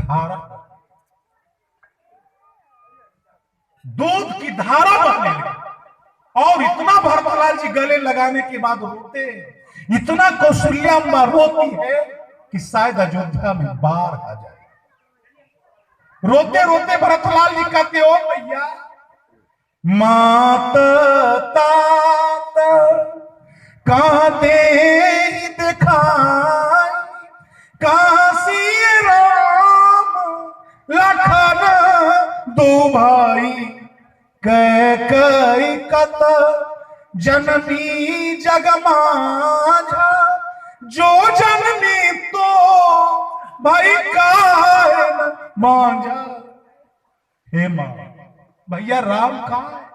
धारा, दूध की धारा बहने लगी। और इतना भरतलाल जी गले लगाने के बाद रोते, इतना कौशल्याम्बा रोती है कि शायद अयोध्या में बाढ़ आ जाए। रोते रोते भरतलाल जी कहते, ओ भैया, मात तात कहां दे दिखाई, कहां सी राम लखन दो भाई, कई कत जननी जग माझा, जो जननी तो भाई का मांझा। हे मां, भैया राम कहां है,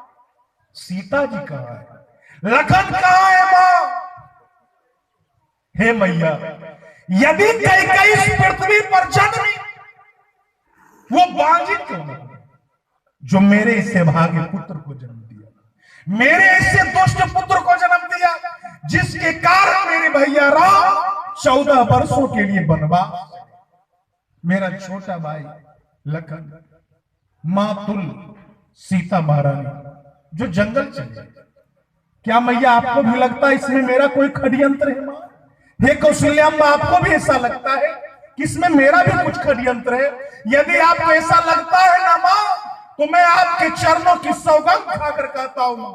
सीता जी कहां है, लखन कहां है मां? हे मैया, यदि कई इस पृथ्वी पर जन्मी, वो बांझी क्यों नहीं जो मेरे इससे भाग्य पुत्र को जन्म दिया, मेरे इससे दुष्ट पुत्र को जन्म दिया, जिसके कारण मेरे भैया राम 14 वर्षों के लिए बनवास, मेरा छोटा भाई लखन, मातुल सीता महारानी जो जंगल चले। क्या मैया आपको भी लगता है इसमें मेरा कोई षड्यंत्र है मां? हे कौशल्याम्बा, आपको भी ऐसा लगता है कि इसमें मेरा भी कुछ षड्यंत्र है? यदि आपको ऐसा लगता है ना मां, तो मैं आपके चरणों की सौगंध खाकर कहता हूं मां,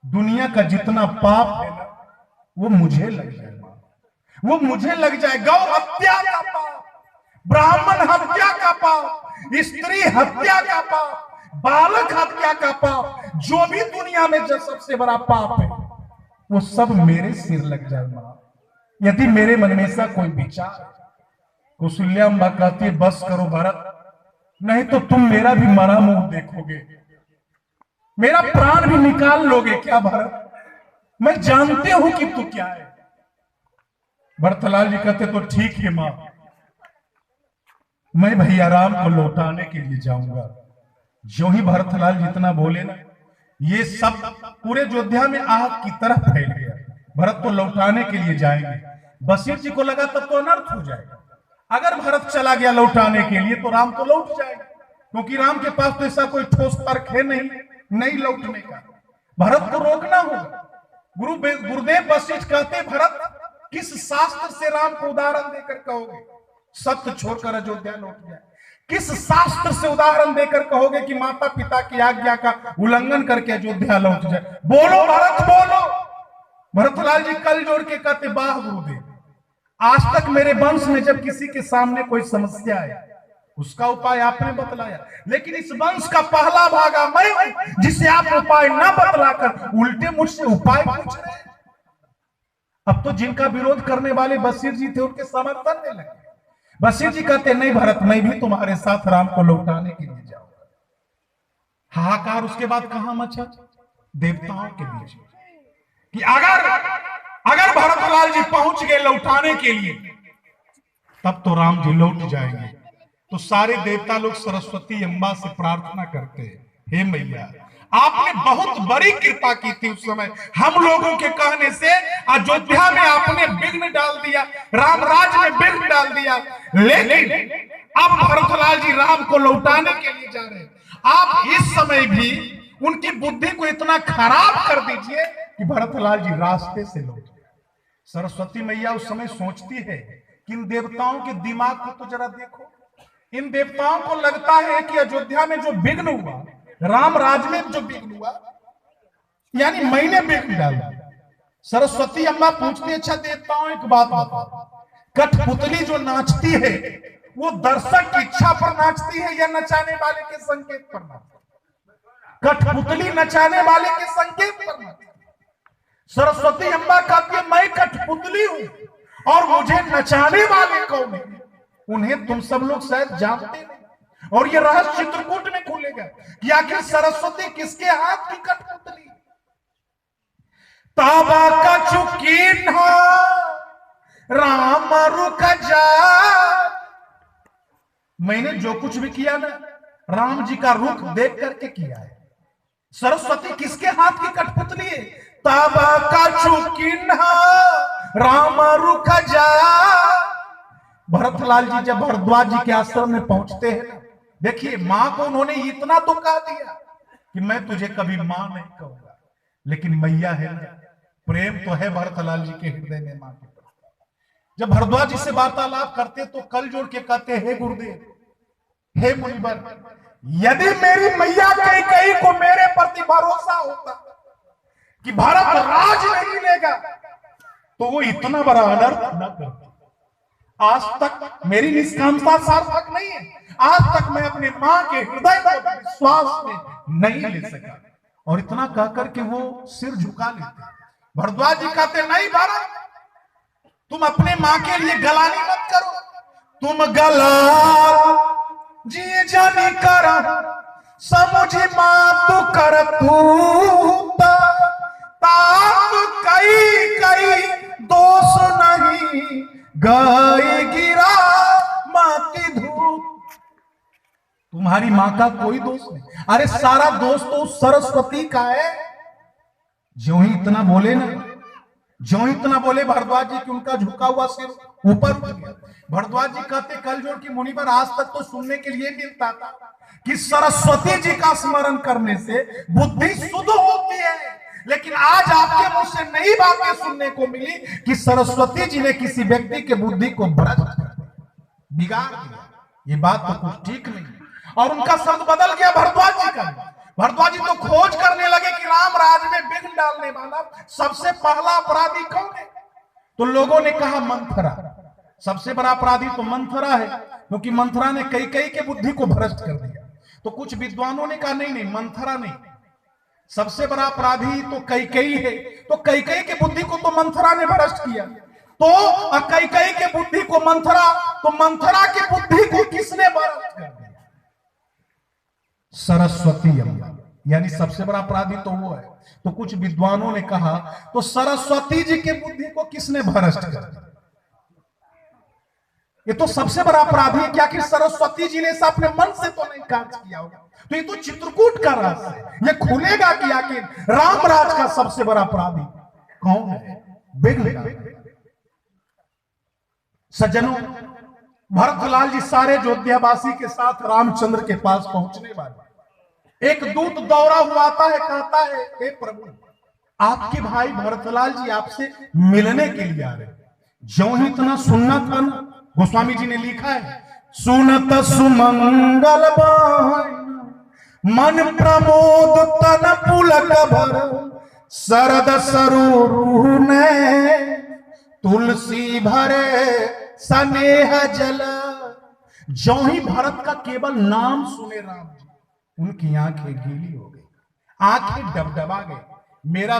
दुनिया का जितना पाप है ना, वो मुझे लग जाए मां, वो मुझे लग जाए। गौ हत्या का पाप, ब्राह्मण हत्या का पाप, स्त्री हत्या का पाप, बालक हत्या का पाप, जो भी दुनिया में जो सबसे बड़ा पाप है, वो सब मेरे सिर लग जाए मां, यदि मेरे मन में ऐसा कोई विचार। कौशल्याम्बा कहती है, बस करो भरत, नहीं तो तुम मेरा भी मरा मुंह देखोगे, मेरा प्राण भी निकाल लोगे क्या भरत? मैं जानते हूं कि तू क्या है। भरतलाल जी कहते, तो ठीक है मां, मैं भैया राम को लौटाने के लिए जाऊंगा। जो ही भरतलाल जी इतना बोले ना, ये सब पूरे अयोध्या में आग की तरह फैल गया। भरत को लौटाने के लिए जाएंगे। बशीर जी को लगा तब तो अनर्थ हो जाएगा, अगर भरत चला गया लौटाने के लिए तो राम तो लौट जाएगा, क्योंकि राम के पास तो ऐसा कोई ठोस तर्क है नहीं लौटने का। भरत को रोकना होगा। गुरुदेव वशिष्ठ कहते, भरत किस शास्त्र से राम को उदाहरण देकर कहोगे सत्य छोड़कर अयोध्या लौट जाए? किस शास्त्र से उदाहरण देकर कहोगे कि माता पिता की आज्ञा का उल्लंघन करके अयोध्या लौट जाए? बोलो भरत, बोलो। भरतलाल जी कल जोड़ के कहते, वाह गुरुदेव, आज तक मेरे वंश में जब किसी के सामने कोई समस्या है, उसका उपाय आपने बतलाया, लेकिन इस वंश का पहला भागा मैं हूं जिसे आप उपाय न बतलाकर उल्टे मुझसे उपाय पूछ रहे हैं। अब तो जिनका विरोध करने वाले बशीर जी थे, उनके समर्थन में लगे। बशीर जी कहते, नहीं भरत, मैं भी तुम्हारे साथ राम को लौटाने के लिए जाऊंगा। हाहाकार उसके बाद कहां मचा? देवताओं के बीच कि अगर भरतलाल जी पहुंच गए लौटाने के लिए, तब तो राम जी लौट जाएंगे। तो सारे देवता लोग सरस्वती अम्बा से प्रार्थना करते हैं, हे मैया, आपने बहुत बड़ी कृपा की थी उस समय, हम लोगों के कहने से अयोध्या में आपने विघ्न डाल दिया, राम राज्य में विघ्न डाल दिया, लेकिन अब भरतलाल जी राम को लौटाने के लिए जा रहे हैं। आप इस समय भी उनकी बुद्धि को इतना खराब कर दीजिए कि भरतलाल जी रास्ते से लौट गए। सरस्वती मैया उस समय सोचती है कि इन देवताओं के दिमाग को तो जरा देखो। इन देवताओं को लगता है कि अयोध्या में जो विघ्न हुआ, राम राज्य में जो विघ्न हुआ, यानी मैंने विघ्न डाला। सरस्वती अम्मा पूछती, अच्छा देवताओं एक बात बताओ, कठपुतली जो नाचती है वो दर्शक की इच्छा पर नाचती है या नचाने वाले के संकेत पर नाचती है? कठपुतली नचाने वाले के संकेत पर नाचती है। सरस्वती अम्मा कहती है, मैं कठपुतली हूं और मुझे नचाने वाले कौन है, उन्हें तुम सब लोग शायद जानते नहीं, और ये रहस्य चित्रकूट में खुलेगा कि आखिर सरस्वती किसके हाथ की कठपुतली। ताबा का चुकी राम रुक जा, मैंने जो कुछ भी किया ना, राम जी का रुख देख करके किया है। सरस्वती किसके हाथ की कठपुतली है? ताबा का चुकी राम रुक जा, भरतलाल जी जब भरद्वाज जी के आश्रम में पहुंचते हैं ना, देखिए मां को उन्होंने इतना तो कह दिया कि मैं तुझे कभी मां नहीं कहूंगा, लेकिन मैया है ना, प्रेम तो है भरतलाल जी के हृदय में मां के प्रति। जब भरद्वाज जी से वार्तालाप करते तो कल जोड़ के कहते, हे गुरुदेव, हे मुनिवर, यदि मेरी मैया कैकेयी को मेरे प्रति भरोसा होता कि भारत राज नहीं लेगा तो वो इतना बड़ा अनर्थ न करती। आज तक मेरी निष्कामता सार्थक नहीं है, आज तक मैं अपने मां के हृदय को विश्वास में नहीं ले सका। और इतना कहकर के वो सिर झुका लेते। भरद्वाज जी कहते, नहीं भारत, तुम अपने मां के लिए गलानी मत करो, तुम गला जी जानी कर समुझी मां तू कर कई कई दोष नहीं गए गिरा माती धूप। तुम्हारी मां का कोई दोष नहीं, अरे सारा दोष तो सरस्वती का है। जो ही इतना बोले ना, जो इतना बोले भरद्वाज जी कि उनका झुका हुआ सिर ऊपर उठ गया। भरद्वाज जी कहते, कल जोड़ की मुनि पर आज तक तो सुनने के लिए मिलता था कि सरस्वती जी का स्मरण करने से बुद्धि शुद्ध होती है, लेकिन आज आपके मुंह से नई बातें सुनने को मिली कि सरस्वती जी ने किसी व्यक्ति के बुद्धि को भ्रष्ट कर दिया, बिगाड़ दिया। ये बात तो कुछ ठीक नहीं। और उनका शब्द बदल गया भरद्वाज जी का। भरद्वाज जी तो खोज करने लगे कि राम राज में विघ्न डालने वाला सबसे पहला अपराधी कौन है। तो लोगों ने कहा मंथरा, सबसे बड़ा अपराधी तो मंथरा है, क्योंकि मंथरा ने कैकेयी के बुद्धि को भ्रष्ट कर दिया। तो कुछ विद्वानों ने कहा नहीं, मंथरा नहीं, सबसे बड़ा अपराधी तो कैकेयी है। तो कैकेयी की बुद्धि को तो मंथरा ने भ्रष्ट किया, तो कैकेयी के बुद्धि को मंथरा, तो मंथरा की बुद्धि को किसने भ्रष्ट कर दिया? सरस्वती अम्मा, यानी सबसे बड़ा अपराधी तो वो है। तो कुछ विद्वानों ने कहा तो सरस्वती जी के बुद्धि को किसने भ्रष्ट कर दिया? ये तो सबसे बड़ा अपराधी है। क्या कि सरस्वती जी ने इसे अपने मन से तो नहीं कार्य किया होगा। तो ये तो चित्रकूट का राज है, ये खुलेगा कि आखिर रामराज का सबसे बड़ा अपराधी कौन है? विघ्न। सज्जनों, भरतलाल जी सारे अयोध्यावासी के साथ रामचंद्र के पास पहुंचने वाले, एक दूत दौड़ा हुआ आता है, कहता है, हे प्रभु, आपके भाई भरतलाल जी आपसे मिलने के लिए आ रहे। जो ही इतना सुनना था ना, गोस्वामी जी ने लिखा है, सुनत सुमंगल मन प्रमोद तन पुलक भर शरद सरोरु ने तुलसी भरे स्नेह जल। जो ही भरत का केवल नाम सुने राम जी, उनकी आंखें गीली हो गई, आंखें डबडबा गई। मेरा